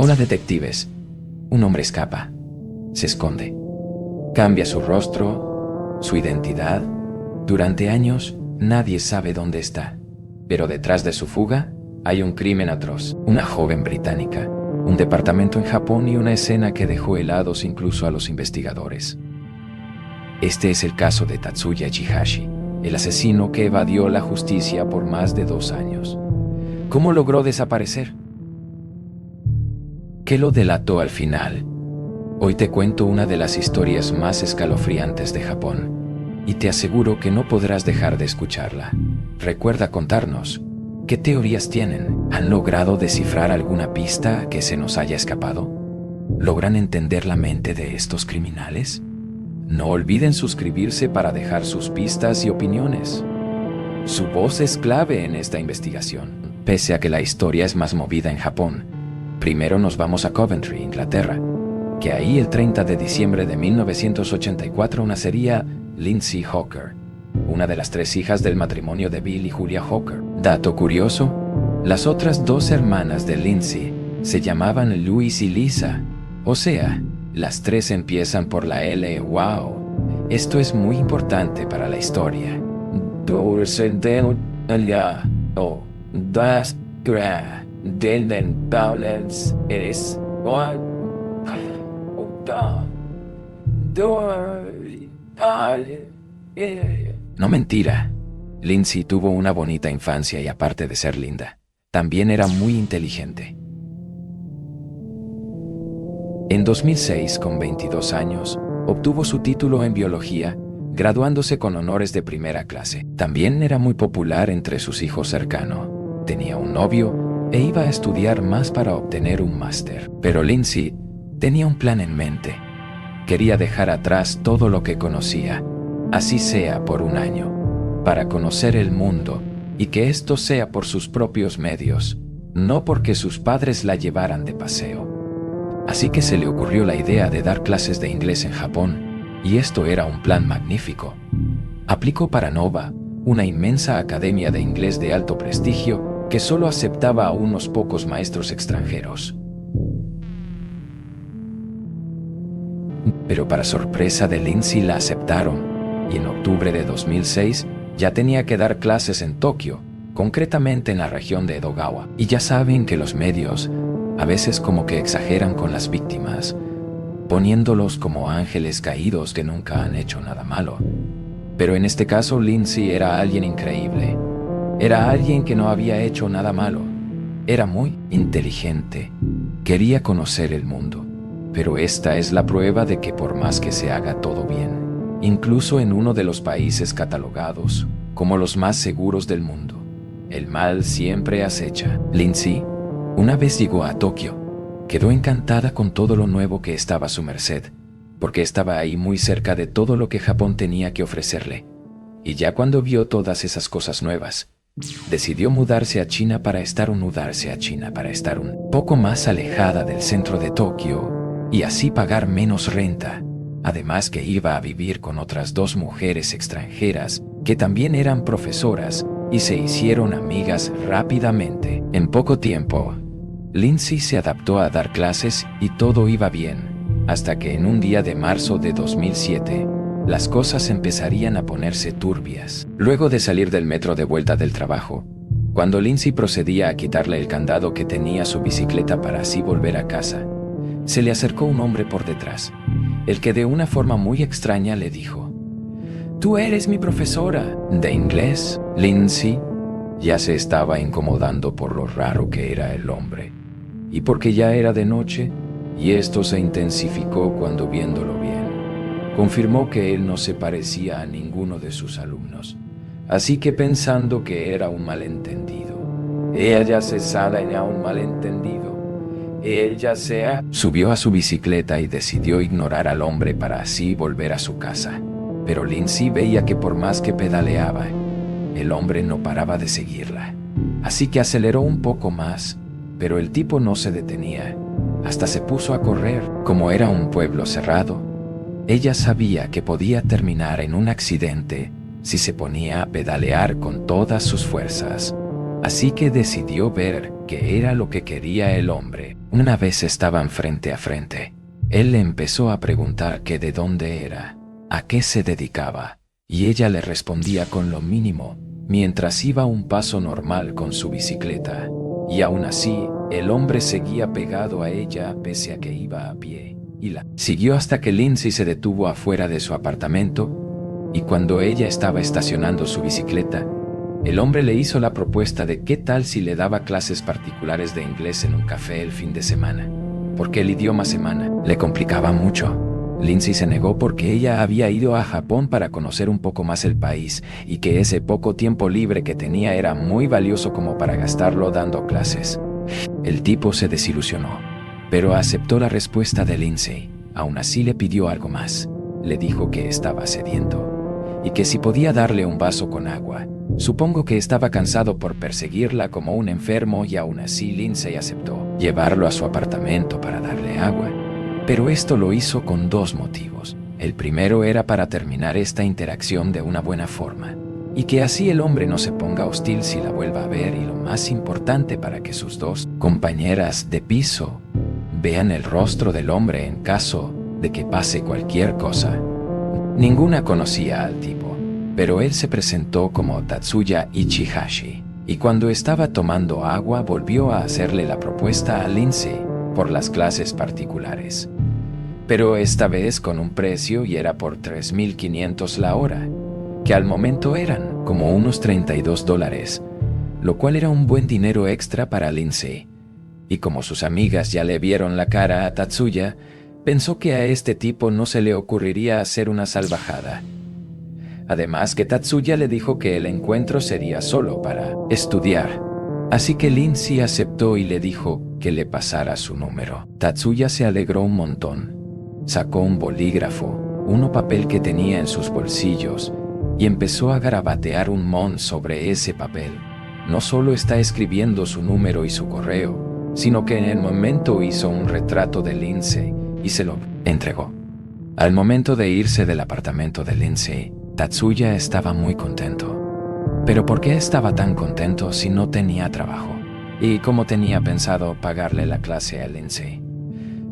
Hola detectives. Un hombre escapa. Se esconde. Cambia su rostro, su identidad. Durante años, nadie sabe dónde está. Pero detrás de su fuga, hay un crimen atroz. Una joven británica, un departamento en Japón y una escena que dejó helados incluso a los investigadores. Este es el caso de Tatsuya Chihashi, el asesino que evadió la justicia por más de 2 años. ¿Cómo logró desaparecer? ¿Qué lo delató al final? Hoy te cuento una de las historias más escalofriantes de Japón, y te aseguro que no podrás dejar de escucharla. Recuerda contarnos, ¿qué teorías tienen? ¿Han logrado descifrar alguna pista que se nos haya escapado? ¿Logran entender la mente de estos criminales? No olviden suscribirse para dejar sus pistas y opiniones. Su voz es clave en esta investigación, pese a que la historia es más movida en Japón. Primero nos vamos a Coventry, Inglaterra, que ahí el 30 de diciembre de 1984 nacería Lindsay Hawker, una de las 3 hijas del matrimonio de Bill y Julia Hawker. Dato curioso, las otras 2 hermanas de Lindsay se llamaban Louise y Lisa, o sea, las 3 empiezan por la L. ¡Wow! Esto es muy importante para la historia. No mentira. Lindsay tuvo una bonita infancia y aparte de ser linda, también era muy inteligente. En 2006, con 22 años, obtuvo su título en biología, graduándose con honores de primera clase. También era muy popular entre sus hijos cercanos. Tenía un novio e iba a estudiar más para obtener un máster. Pero Lindsay tenía un plan en mente. Quería dejar atrás todo lo que conocía, así sea por un año, para conocer el mundo y que esto sea por sus propios medios, no porque sus padres la llevaran de paseo. Así que se le ocurrió la idea de dar clases de inglés en Japón, y esto era un plan magnífico. Aplicó para Nova, una inmensa academia de inglés de alto prestigio que solo aceptaba a unos pocos maestros extranjeros. Pero para sorpresa de Lindsay la aceptaron, y en octubre de 2006 ya tenía que dar clases en Tokio, concretamente en la región de Edogawa. Y ya saben que los medios a veces como que exageran con las víctimas, poniéndolos como ángeles caídos que nunca han hecho nada malo. Pero en este caso Lindsay era alguien increíble. Era alguien que no había hecho nada malo. Era muy inteligente. Quería conocer el mundo. Pero esta es la prueba de que por más que se haga todo bien, incluso en uno de los países catalogados como los más seguros del mundo, el mal siempre acecha. Lindsay una vez llegó a Tokio. Quedó encantada con todo lo nuevo que estaba a su merced, porque estaba ahí muy cerca de todo lo que Japón tenía que ofrecerle. Y ya cuando vio todas esas cosas nuevas, decidió mudarse a China para estar un poco más alejada del centro de Tokio y así pagar menos renta. Además que iba a vivir con otras 2 mujeres extranjeras que también eran profesoras y se hicieron amigas rápidamente. En poco tiempo, Lindsay se adaptó a dar clases y todo iba bien, hasta que en un día de marzo de 2007, las cosas empezarían a ponerse turbias. Luego de salir del metro de vuelta del trabajo, cuando Lindsay procedía a quitarle el candado que tenía su bicicleta para así volver a casa, se le acercó un hombre por detrás, el que de una forma muy extraña le dijo: «Tú eres mi profesora de inglés». Lindsay ya se estaba incomodando por lo raro que era el hombre, y porque ya era de noche, y esto se intensificó cuando, viéndolo bien, confirmó que él no se parecía a ninguno de sus alumnos. Así que pensando que era un malentendido, subió a su bicicleta y decidió ignorar al hombre para así volver a su casa. Pero Lindsay veía que por más que pedaleaba, el hombre no paraba de seguirla. Así que aceleró un poco más, pero el tipo no se detenía. Hasta se puso a correr. Como era un pueblo cerrado, ella sabía que podía terminar en un accidente si se ponía a pedalear con todas sus fuerzas. Así que decidió ver qué era lo que quería el hombre. Una vez estaban frente a frente. Él le empezó a preguntar que de dónde era, a qué se dedicaba, y ella le respondía con lo mínimo, mientras iba un paso normal con su bicicleta. Y aún así, el hombre seguía pegado a ella pese a que iba a pie, y la siguió hasta que Lindsay se detuvo afuera de su apartamento, y cuando ella estaba estacionando su bicicleta, el hombre le hizo la propuesta de qué tal si le daba clases particulares de inglés en un café el fin de semana, porque el idioma semana le complicaba mucho. Lindsay se negó porque ella había ido a Japón para conocer un poco más el país y que ese poco tiempo libre que tenía era muy valioso como para gastarlo dando clases. El tipo se desilusionó, pero aceptó la respuesta de Lindsay. Aún así le pidió algo más. Le dijo que estaba sediento y que si podía darle un vaso con agua. Supongo que estaba cansado por perseguirla como un enfermo y aún así Lindsay aceptó llevarlo a su apartamento para darle agua. Pero esto lo hizo con dos motivos. El primero era para terminar esta interacción de una buena forma, y que así el hombre no se ponga hostil si la vuelva a ver, y lo más importante para que sus dos compañeras de piso vean el rostro del hombre en caso de que pase cualquier cosa. Ninguna conocía al tipo, pero él se presentó como Tatsuya Ichihashi, y cuando estaba tomando agua volvió a hacerle la propuesta a Lindsay por las clases particulares. Pero esta vez con un precio y era por $3,500 la hora, que al momento eran como unos $32, lo cual era un buen dinero extra para Lindsay. Y como sus amigas ya le vieron la cara a Tatsuya, pensó que a este tipo no se le ocurriría hacer una salvajada. Además que Tatsuya le dijo que el encuentro sería solo para estudiar. Así que Lindsay aceptó y le dijo que le pasara su número. Tatsuya se alegró un montón. Sacó un bolígrafo, un papel que tenía en sus bolsillos, y empezó a garabatear un mon sobre ese papel. No solo está escribiendo su número y su correo, sino que en el momento hizo un retrato de Lindsay y se lo entregó. Al momento de irse del apartamento de Lindsay, Tatsuya estaba muy contento. Pero ¿por qué estaba tan contento si no tenía trabajo? ¿Y cómo tenía pensado pagarle la clase a Lindsay?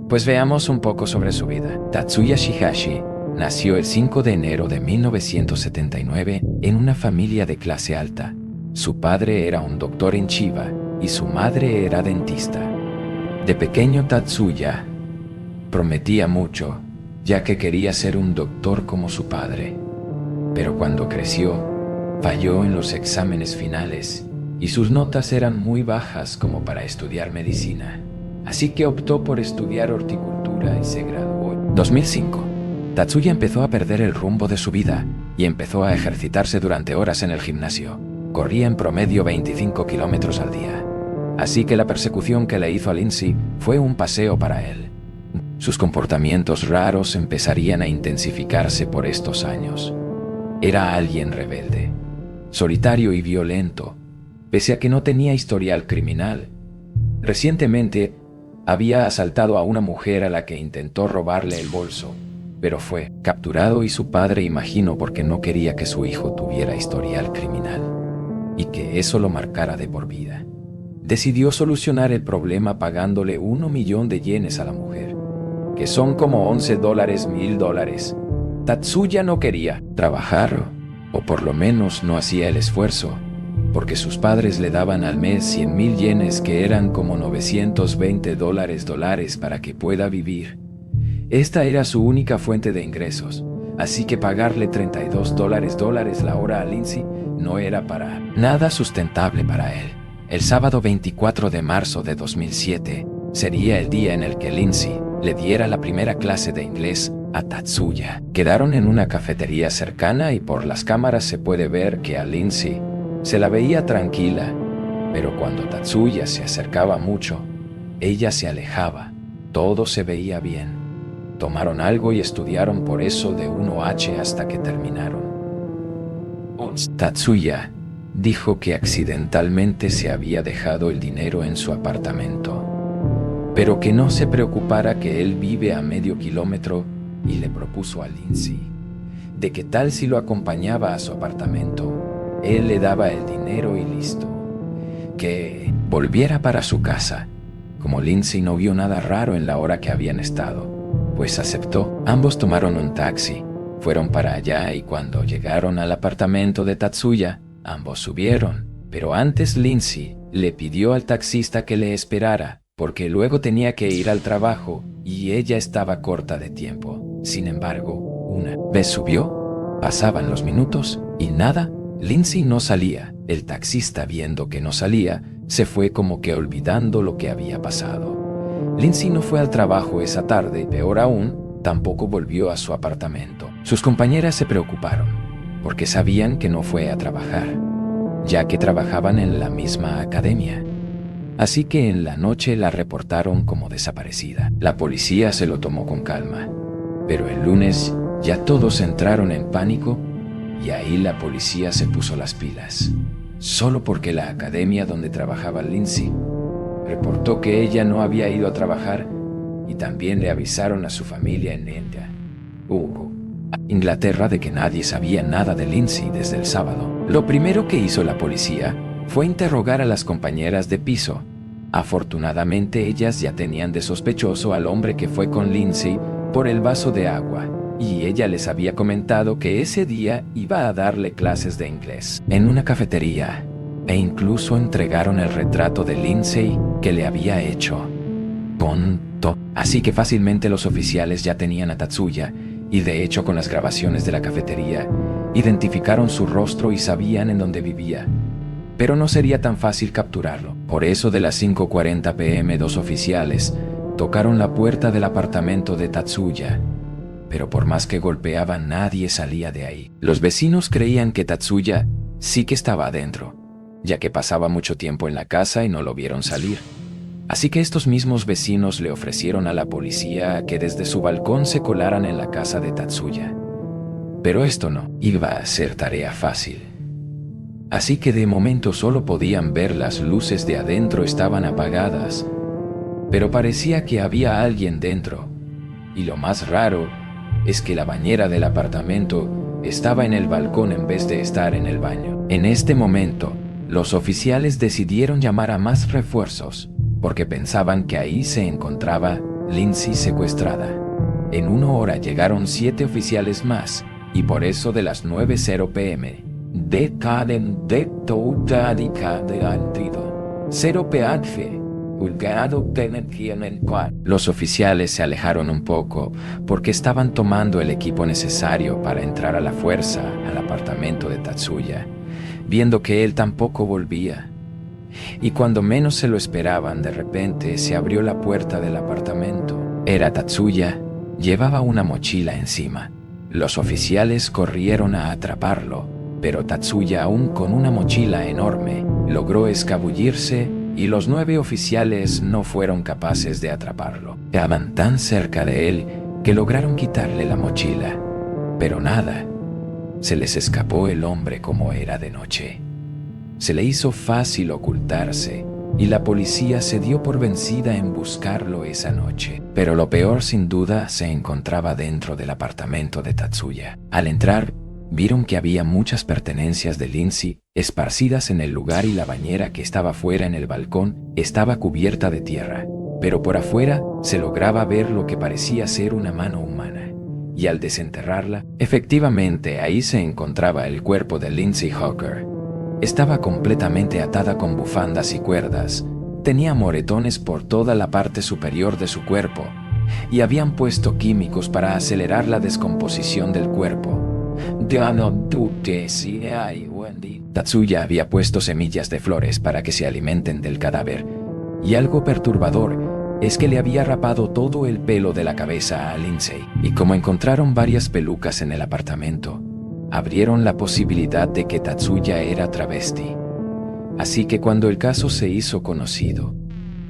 Pues veamos un poco sobre su vida. Tatsuya Shihashi nació el 5 de enero de 1979 en una familia de clase alta. Su padre era un doctor en Chiba y su madre era dentista. De pequeño Tatsuya prometía mucho, ya que quería ser un doctor como su padre. Pero cuando creció, falló en los exámenes finales y sus notas eran muy bajas como para estudiar medicina. Así que optó por estudiar horticultura y se graduó. En 2005, Tatsuya empezó a perder el rumbo de su vida y empezó a ejercitarse durante horas en el gimnasio. Corría en promedio 25 kilómetros al día. Así que la persecución que le hizo a Lindsay fue un paseo para él. Sus comportamientos raros empezarían a intensificarse por estos años. Era alguien rebelde, solitario y violento, pese a que no tenía historial criminal. Recientemente, había asaltado a una mujer a la que intentó robarle el bolso, pero fue capturado y su padre imagino porque no quería que su hijo tuviera historial criminal y que eso lo marcara de por vida. Decidió solucionar el problema pagándole 1 millón de yenes a la mujer, que son como $11, $1,000. Tatsuya no quería trabajar, o por lo menos no hacía el esfuerzo, porque sus padres le daban al mes 100,000 yenes, que eran como $920 para que pueda vivir. Esta era su única fuente de ingresos, así que pagarle $32 la hora a Lindsay no era para nada sustentable para él. El sábado 24 de marzo de 2007 sería el día en el que Lindsay le diera la primera clase de inglés a Tatsuya. Quedaron en una cafetería cercana y por las cámaras se puede ver que a Lindsay se la veía tranquila, pero cuando Tatsuya se acercaba mucho, ella se alejaba. Todo se veía bien. Tomaron algo y estudiaron por eso de 1H hasta que terminaron. Tatsuya dijo que accidentalmente se había dejado el dinero en su apartamento, pero que no se preocupara, que él vive a medio kilómetro, y le propuso a Lindsay de que tal si lo acompañaba a su apartamento. Él le daba el dinero y listo. que volviera para su casa. Como Lindsay no vio nada raro en la hora que habían estado, pues aceptó. Ambos tomaron un taxi, fueron para allá y cuando llegaron al apartamento de Tatsuya, ambos subieron. Pero antes Lindsay le pidió al taxista que le esperara, porque luego tenía que ir al trabajo y ella estaba corta de tiempo. Sin embargo, una vez subió, pasaban los minutos y nada, Lindsay no salía. El taxista, viendo que no salía, se fue como que olvidando lo que había pasado. Lindsay no fue al trabajo esa tarde y peor aún, tampoco volvió a su apartamento. Sus compañeras se preocuparon, porque sabían que no fue a trabajar, ya que trabajaban en la misma academia. Así que en la noche la reportaron como desaparecida. La policía se lo tomó con calma, pero el lunes ya todos entraron en pánico y ahí la policía se puso las pilas. Solo porque la academia donde trabajaba Lindsay reportó que ella no había ido a trabajar y también le avisaron a su familia en Inglaterra de que nadie sabía nada de Lindsay desde el sábado. Lo primero que hizo la policía fue interrogar a las compañeras de piso. Afortunadamente ellas ya tenían de sospechoso al hombre que fue con Lindsay por el vaso de agua, y ella les había comentado que ese día iba a darle clases de inglés en una cafetería, e incluso entregaron el retrato de Lindsay que le había hecho. Así que fácilmente los oficiales ya tenían a Tatsuya, y de hecho con las grabaciones de la cafetería, identificaron su rostro y sabían en dónde vivía. Pero no sería tan fácil capturarlo. Por eso de las 5:40 p.m. dos oficiales tocaron la puerta del apartamento de Tatsuya. Pero por más que golpeaban, nadie salía de ahí. Los vecinos creían que Tatsuya sí que estaba adentro, ya que pasaba mucho tiempo en la casa y no lo vieron salir. Así que estos mismos vecinos le ofrecieron a la policía que desde su balcón se colaran en la casa de Tatsuya. Pero esto no iba a ser tarea fácil. Así que de momento solo podían ver las luces de adentro estaban apagadas, pero parecía que había alguien dentro. Y lo más raro es que la bañera del apartamento estaba en el balcón en vez de estar en el baño. En este momento, los oficiales decidieron llamar a más refuerzos, porque pensaban que ahí se encontraba Lindsay secuestrada. En 1 hora llegaron 7 oficiales más, y por eso de las 9:00 p.m. Los oficiales se alejaron un poco porque estaban tomando el equipo necesario para entrar a la fuerza al apartamento de Tatsuya, viendo que él tampoco volvía. Y cuando menos se lo esperaban, de repente se abrió la puerta del apartamento. Era Tatsuya, llevaba una mochila encima. Los oficiales corrieron a atraparlo, pero Tatsuya, aún con una mochila enorme, logró escabullirse y los 9 oficiales no fueron capaces de atraparlo. Estaban tan cerca de él que lograron quitarle la mochila, pero nada, se les escapó el hombre como era de noche. Se le hizo fácil ocultarse y la policía se dio por vencida en buscarlo esa noche. Pero lo peor sin duda se encontraba dentro del apartamento de Tatsuya. Al entrar, vieron que había muchas pertenencias de Lindsay esparcidas en el lugar y la bañera que estaba fuera en el balcón estaba cubierta de tierra, pero por afuera se lograba ver lo que parecía ser una mano humana. Y al desenterrarla, efectivamente ahí se encontraba el cuerpo de Lindsay Hawker. Estaba completamente atada con bufandas y cuerdas, tenía moretones por toda la parte superior de su cuerpo y habían puesto químicos para acelerar la descomposición del cuerpo. Tatsuya había puesto semillas de flores para que se alimenten del cadáver, y algo perturbador es que le había rapado todo el pelo de la cabeza a Lindsay, y como encontraron varias pelucas en el apartamento, abrieron la posibilidad de que Tatsuya era travesti. Así que cuando el caso se hizo conocido,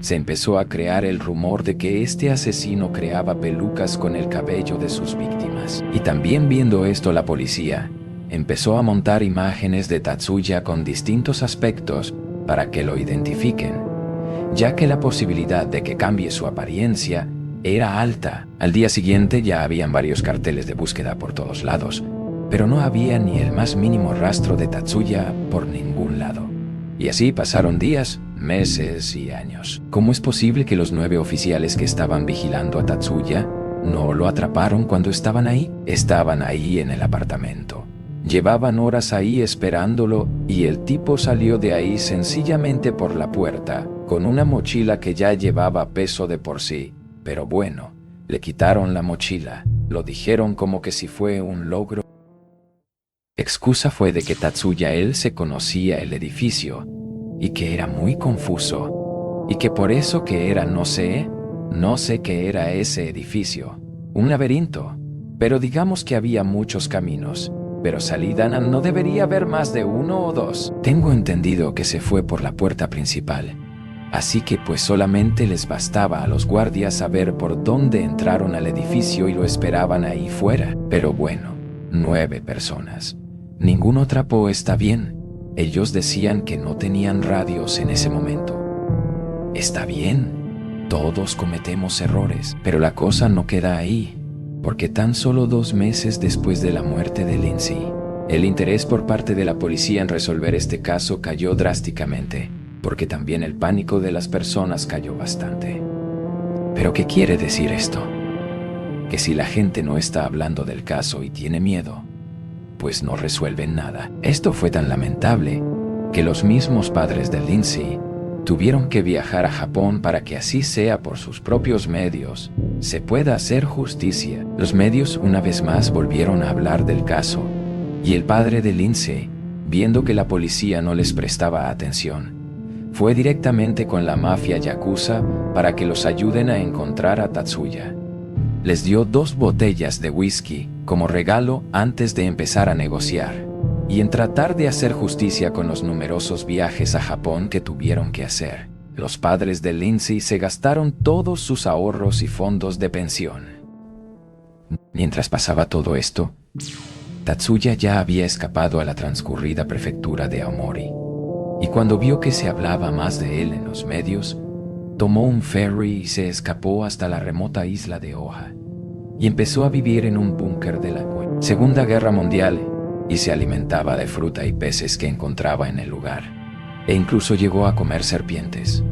se empezó a crear el rumor de que este asesino creaba pelucas con el cabello de sus víctimas. Y también viendo esto la policía empezó a montar imágenes de Tatsuya con distintos aspectos para que lo identifiquen, ya que la posibilidad de que cambie su apariencia era alta. Al día siguiente ya habían varios carteles de búsqueda por todos lados, pero no había ni el más mínimo rastro de Tatsuya por ningún lado. Y así pasaron días, meses y años. ¿Cómo es posible que los 9 oficiales que estaban vigilando a Tatsuya no lo atraparon cuando estaban ahí? Estaban ahí en el apartamento. Llevaban horas ahí esperándolo y el tipo salió de ahí sencillamente por la puerta, con una mochila que ya llevaba peso de por sí. Pero bueno, le quitaron la mochila, lo dijeron como que si fue un logro. Excusa fue de que Tatsuya él se conocía el edificio y que era muy confuso y que por eso que era no sé qué era ese edificio, un laberinto, pero digamos que había muchos caminos, pero salida no debería haber más de 1 o 2. Tengo entendido que se fue por la puerta principal, así que pues solamente les bastaba a los guardias saber por dónde entraron al edificio y lo esperaban ahí fuera. Pero bueno, 9 personas. Ninguno atrapó, está bien. Ellos decían que no tenían radios en ese momento. Está bien, todos cometemos errores, pero la cosa no queda ahí, porque tan solo 2 meses después de la muerte de Lindsay, el interés por parte de la policía en resolver este caso cayó drásticamente, porque también el pánico de las personas cayó bastante. ¿Pero qué quiere decir esto? Que si la gente no está hablando del caso y tiene miedo, pues no resuelven nada. Esto fue tan lamentable que los mismos padres de Lindsay tuvieron que viajar a Japón para que así sea por sus propios medios se pueda hacer justicia. Los medios una vez más volvieron a hablar del caso y el padre de Lindsay, viendo que la policía no les prestaba atención, fue directamente con la mafia yakuza para que los ayuden a encontrar a Tatsuya. Les dio 2 botellas de whisky como regalo antes de empezar a negociar, y en tratar de hacer justicia con los numerosos viajes a Japón que tuvieron que hacer, los padres de Lindsay se gastaron todos sus ahorros y fondos de pensión. Mientras pasaba todo esto, Tatsuya ya había escapado a la transcurrida prefectura de Aomori, y cuando vio que se hablaba más de él en los medios, tomó un ferry y se escapó hasta la remota isla de Oha, y empezó a vivir en un búnker de la Segunda Guerra Mundial, y se alimentaba de fruta y peces que encontraba en el lugar, e incluso llegó a comer serpientes.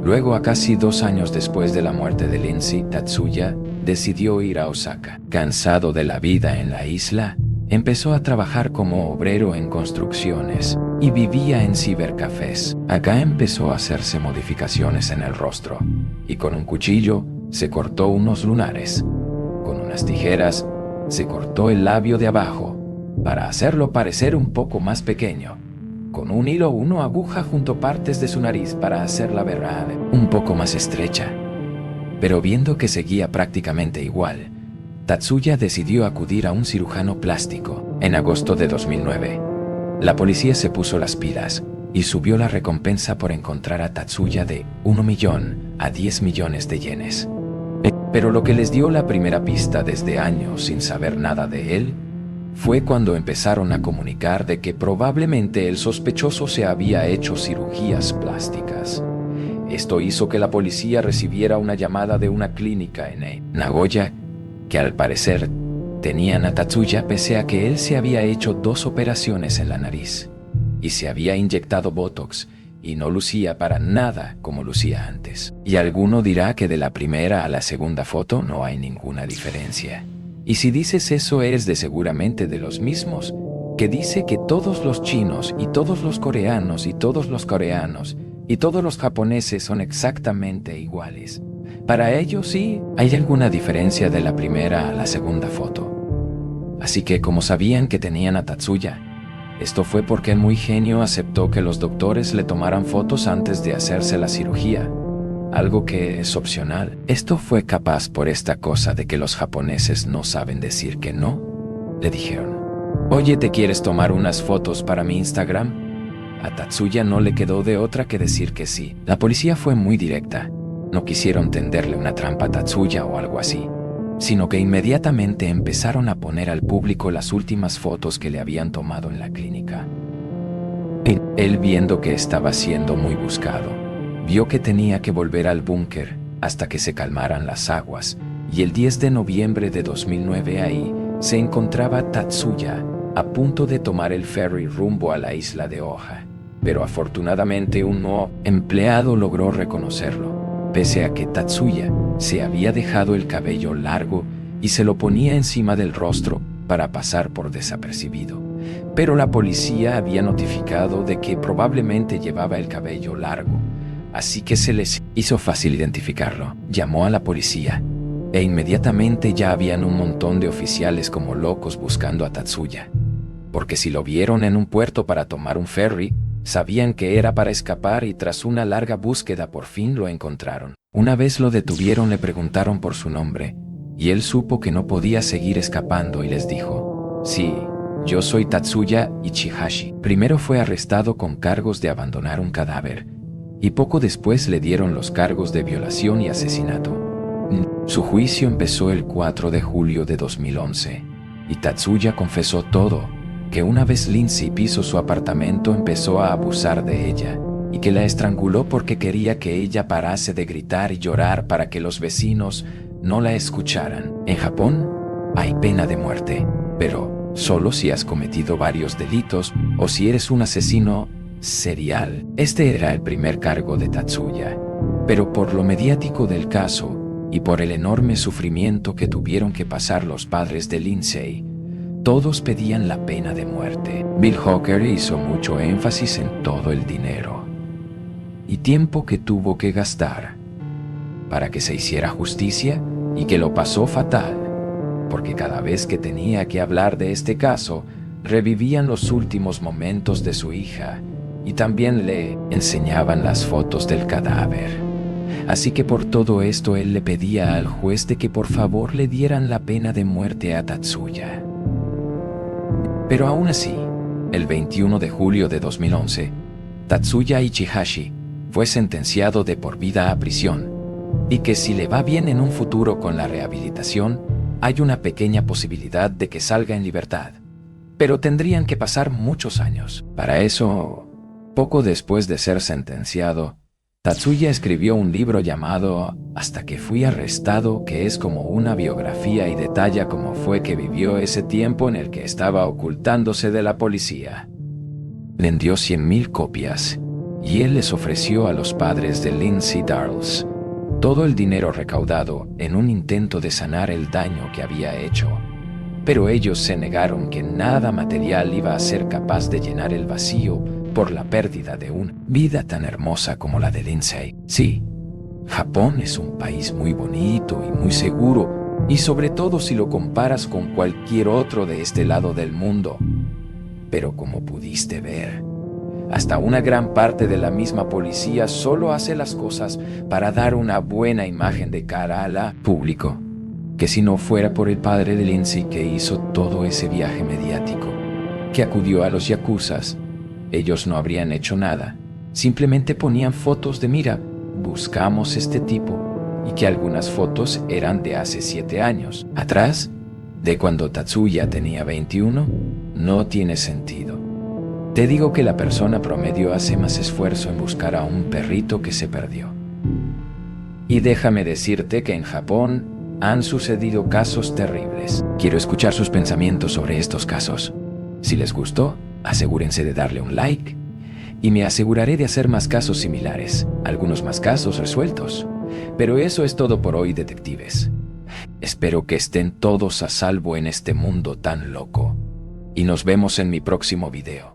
Luego, a casi 2 años después de la muerte de Lindsay, Tatsuya decidió ir a Osaka. Cansado de la vida en la isla, empezó a trabajar como obrero en construcciones y vivía en cibercafés. Acá empezó a hacerse modificaciones en el rostro y con un cuchillo se cortó unos lunares. Con unas tijeras se cortó el labio de abajo para hacerlo parecer un poco más pequeño. Con un hilo una aguja junto partes de su nariz para hacerla ver un poco más estrecha. Pero viendo que seguía prácticamente igual, Tatsuya decidió acudir a un cirujano plástico. En agosto de 2009, la policía se puso las pilas y subió la recompensa por encontrar a Tatsuya de 1 millón a 10 millones de yenes. Pero lo que les dio la primera pista desde años sin saber nada de él fue cuando empezaron a comunicar de que probablemente el sospechoso se había hecho cirugías plásticas. Esto hizo que la policía recibiera una llamada de una clínica en Nagoya, que al parecer tenían a Tatsuya pese a que él se había hecho 2 operaciones en la nariz y se había inyectado Botox y no lucía para nada como lucía antes. Y alguno dirá que de la primera a la segunda foto no hay ninguna diferencia. Y si dices eso eres seguramente de los mismos que dice que todos los chinos y todos los coreanos y todos los coreanos y todos los japoneses son exactamente iguales. Para ellos sí, hay alguna diferencia de la primera a la segunda foto. Así que como sabían que tenían a Tatsuya, esto fue porque el muy genio aceptó que los doctores le tomaran fotos antes de hacerse la cirugía, algo que es opcional. Esto fue capaz por esta cosa de que los japoneses no saben decir que no. Le dijeron: oye, ¿te quieres tomar unas fotos para mi Instagram? A Tatsuya no le quedó de otra que decir que sí. La policía fue muy directa. No quisieron tenderle una trampa a Tatsuya o algo así, sino que inmediatamente empezaron a poner al público las últimas fotos que le habían tomado en la clínica. Él, viendo que estaba siendo muy buscado, vio que tenía que volver al búnker hasta que se calmaran las aguas, y el 10 de noviembre de 2009 ahí se encontraba Tatsuya a punto de tomar el ferry rumbo a la isla de Oha. pero afortunadamente un nuevo empleado logró reconocerlo, pese a que Tatsuya se había dejado el cabello largo y se lo ponía encima del rostro para pasar por desapercibido. Pero la policía había notificado de que probablemente llevaba el cabello largo, así que se les hizo fácil identificarlo. Llamó a la policía e inmediatamente ya habían un montón de oficiales como locos buscando a Tatsuya, porque si lo vieron en un puerto para tomar un ferry, sabían que era para escapar y tras una larga búsqueda por fin lo encontraron. Una vez lo detuvieron le preguntaron por su nombre y él supo que no podía seguir escapando y les dijo: sí, yo soy Tatsuya Ichihashi. Primero fue arrestado con cargos de abandonar un cadáver y poco después le dieron los cargos de violación y asesinato. Su juicio empezó el 4 de julio de 2011 y Tatsuya confesó todo, que una vez Lindsay pisó su apartamento empezó a abusar de ella y que la estranguló porque quería que ella parase de gritar y llorar para que los vecinos no la escucharan. En Japón hay pena de muerte, pero solo si has cometido varios delitos o si eres un asesino serial. Este era el primer cargo de Tatsuya, pero por lo mediático del caso y por el enorme sufrimiento que tuvieron que pasar los padres de Lindsay, todos pedían la pena de muerte. Bill Hawker hizo mucho énfasis en todo el dinero y tiempo que tuvo que gastar para que se hiciera justicia y que lo pasó fatal, porque cada vez que tenía que hablar de este caso, revivían los últimos momentos de su hija y también le enseñaban las fotos del cadáver. Así que por todo esto él le pedía al juez de que por favor le dieran la pena de muerte a Tatsuya. Pero aún así, el 21 de julio de 2011, Tatsuya Ichihashi fue sentenciado de por vida a prisión y que si le va bien en un futuro con la rehabilitación, hay una pequeña posibilidad de que salga en libertad. Pero tendrían que pasar muchos años. Para eso, poco después de ser sentenciado, Tatsuya escribió un libro llamado Hasta que fui arrestado, que es como una biografía y detalla cómo fue que vivió ese tiempo en el que estaba ocultándose de la policía. Vendió 100,000 copias y él les ofreció a los padres de Lindsay Darls todo el dinero recaudado en un intento de sanar el daño que había hecho. Pero ellos se negaron que nada material iba a ser capaz de llenar el vacío por la pérdida de una vida tan hermosa como la de Lindsay. Sí, Japón es un país muy bonito y muy seguro, y sobre todo si lo comparas con cualquier otro de este lado del mundo. Pero como pudiste ver, hasta una gran parte de la misma policía solo hace las cosas para dar una buena imagen de cara a la público, que si no fuera por el padre de Lindsay que hizo todo ese viaje mediático, que acudió a los yakuzas, ellos no habrían hecho nada. Simplemente ponían fotos de mira, buscamos este tipo, y que algunas fotos eran de hace 7 años atrás, de cuando Tatsuya tenía 21, no tiene sentido. Te digo que la persona promedio hace más esfuerzo en buscar a un perrito que se perdió. Y déjame decirte que en Japón han sucedido casos terribles. Quiero escuchar sus pensamientos sobre estos casos. Si les gustó, asegúrense de darle un like y me aseguraré de hacer más casos similares, algunos más casos resueltos. Pero eso es todo por hoy, detectives. Espero que estén todos a salvo en este mundo tan loco y nos vemos en mi próximo video.